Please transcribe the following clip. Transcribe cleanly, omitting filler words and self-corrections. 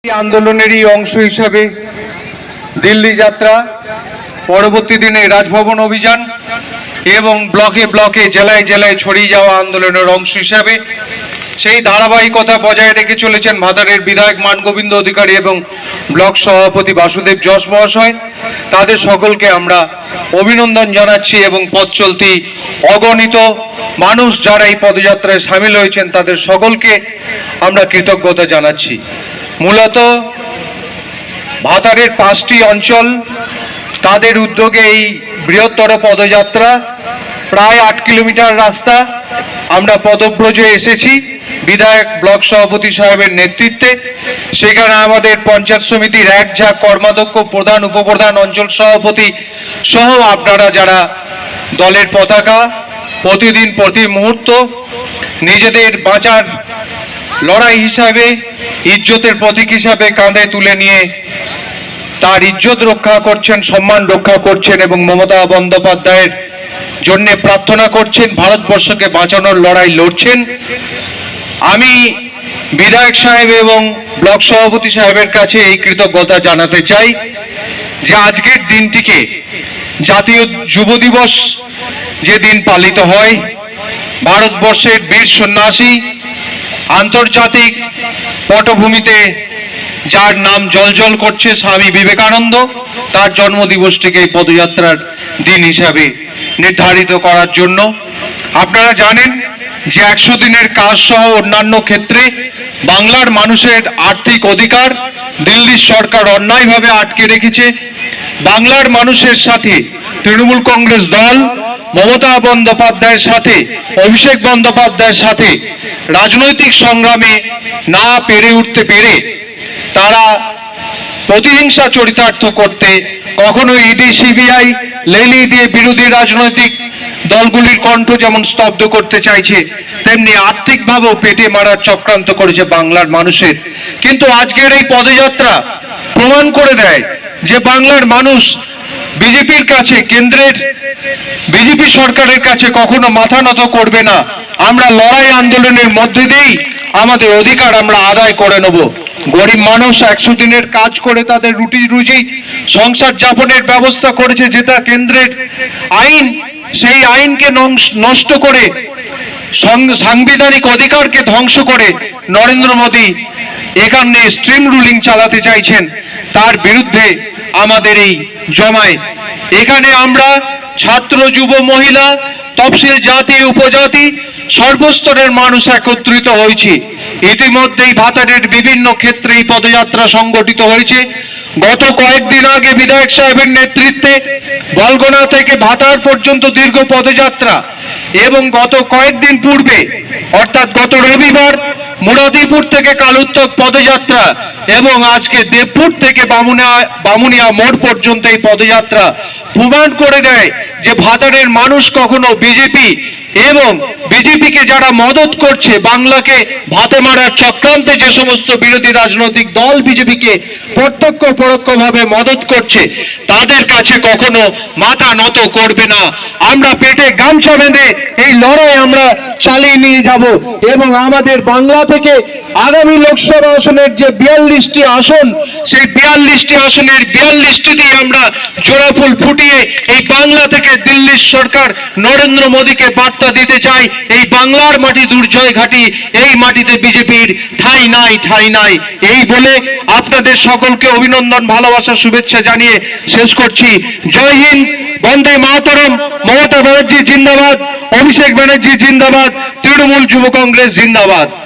আন্দোলনেরই অংশ হিসাবে দিল্লি যাত্রা, পরবর্তী দিনে রাজভবন অভিযান এবং ব্লকে ব্লকে জেলায় জেলায় ছড়িয়ে যাওয়া আন্দোলনের অংশ হিসাবে সেই ধারাবাহিকতা বজায় রেখে চলেছেন ভাতারের বিধায়ক মানগোবিন্দ অধিকারী এবং ব্লক সভাপতি বাসুদেব যশ মহাশয়। তাদের সকলকে আমরা অভিনন্দন জানাচ্ছি এবং পথ চলতি অগণিত মানুষ যারা এই পদযাত্রায় সামিল হয়েছেন তাদের সকলকে আমরা কৃতজ্ঞতা জানাচ্ছি। মূলত ভাতারের 5টি অঞ্চল তাদের উদ্যোগে এই বৃহত্তর পদযাত্রা, প্রায় 8 কিলোমিটার রাস্তা আমরা পদব্রজে এসেছি বিধায়ক ব্লক সভাপতি সাহেবের নেতৃত্বে। সেখানে আমাদের পঞ্চায়েত সমিতির এক ঝাঁক কর্মাধ্যক্ষ, প্রধান, উপপ্রধান, অঞ্চল সভাপতি সহ আপনারা যারা দলের পতাকা প্রতিদিন প্রতি মুহূর্ত নিজেদের বাঁচার লড়াই হিসাবে, ইজ্জতের প্রতীক হিসাবে কাঁধে তুলে নিয়ে তার ইজ্জত রক্ষা করছেন, সম্মান রক্ষা করছেন এবং মমতা বন্দ্যোপাধ্যায়ের জন্য প্রার্থনা করছেন, ভারতবর্ষকে বাঁচানোর লড়াই লড়ছেন। আমি বিধায়ক সাহেব এবং ব্লক সভাপতি সাহেবের কাছে এই কৃতজ্ঞতা জানাতে চাই যে আজকের দিনটিকে জাতীয় যুব দিবস যে দিন পালিত হয়, ভারতবর্ষের বীর সন্ন্যাসী, আন্তর্জাতিক পটভূমিতে যার নাম জলজল করছে স্বামী বিবেকানন্দ, তার জন্মদিবসটিকে এই পদযাত্রার দিন হিসাবে নির্ধারিত করার জন্য। আপনারা জানেন যে 100 দিনের কাজ সহ অন্যান্য ক্ষেত্রে বাংলার মানুষের আর্থিক অধিকার দিল্লির সরকার অন্যায়ভাবে আটকে রেখেছে। বাংলার মানুষের সাথে তৃণমূল কংগ্রেস দল মমতা বন্দ্যোপাধ্যায়ের সাথে, অভিষেক বন্দ্যোপাধ্যায়ের সাথে রাজনৈতিক সংগ্রামে না পেরে উঠতে পেরে তারা প্রতিহিংসা চরিতার্থ করতে, কখনো ইডি সিবিআই লেলি দিয়ে বিরোধী রাজনৈতিক দলগুলির কণ্ঠ যেমন স্তব্ধ করতে চাইছে, তেমনি আর্থিকভাবেও পেটে মারার চক্রান্ত করেছে বাংলার মানুষের। কিন্তু আজকের এই পদযাত্রা প্রমাণ করে দেয় যে বাংলার মানুষ বিজেপির কাছে, কেন্দ্রের বিজেপি সরকারের কাছে কখনো মাথা নত করবে না। আমরা লড়াই আন্দোলনের মধ্যে দিয়েই আমাদের অধিকার আমরা আদায় করে নেব। গরিব মানুষ 100 দিনের কাজ করে তাদের রুটি রুজি সংসার যাপনের ব্যবস্থা করেছে, যেটা কেন্দ্রের আইন, সেই আইনকে নষ্ট করে, সাংবিধানিক অধিকারকে ধ্বংস করে নরেন্দ্র মোদী এখানে স্ট্রিম রুলিং চালাতে চাইছেন। তার বিরুদ্ধে আমাদের এই জমায়েত। এখানে আমরা ছাত্র, যুব, মহিলা, তফসিল জাতি, উপজাতি সর্বস্তরের মানুষ একত্রিত হয়েছে। ইতিমধ্যেই ভাতারের বিভিন্ন ক্ষেত্রে এই পদযাত্রা সংগঠিত হয়েছে। গত কয়েকদিন আগে বিধায়ক সাহেবের নেতৃত্বে বলগোনা থেকে ভাতার পর্যন্ত দীর্ঘ পদযাত্রা, এবং গত কয়েকদিন পূর্বে অর্থাৎ গত রবিবার মুরাদিপুর থেকে কালুত্তক পদযাত্রা, এবং আজকে দেবপুর থেকে বামুনিয়া মোড় পর্যন্ত এই পদযাত্রা প্রমাণ করে দেয় যে ভাতারের মানুষ কখনো বিজেপি এবং বিজেপিকে যারা মদত করছে, বাংলাকে ভাতে মারার চক্রান্তে যে সমস্ত বিরোধী রাজনৈতিক দল বিজেপিকে প্রত্যক্ষ পরোক্ষভাবে মদত করছে, তাদের কাছে কখনো মাথা নত করবে না। আমরা পেটে গামছা বেঁধে এই লড়াই আমরা চালিয়ে নিয়ে যাব এবং আমাদের বাংলা থেকে আগামী লোকসভা আসনের যে 42টি আসন, সেই 42টি আসনের 42টিতেই আমরা জোড়াফুল ফুটিয়ে এই বাংলা থেকে দিল্লির সরকার নরেন্দ্র মোদীকে বার্তা দিতে চাই, এই বাংলার মাটি দুর্জয় ঘাটি, এই মাটিতে বিজেপির ঠাঁই নাই, ঠাঁই নাই। এই বলে আপনাদের সকলকে অভিনন্দন, ভালোবাসা, শুভেচ্ছা জানিয়ে শেষ করছি। জয় হিন্দ, বন্দে মাতরম। মমতা ব্যানার্জি জিন্দাবাদ, অভিষেক ব্যানার্জি জিন্দাবাদ, তৃণমূল যুব কংগ্রেস জিন্দাবাদ।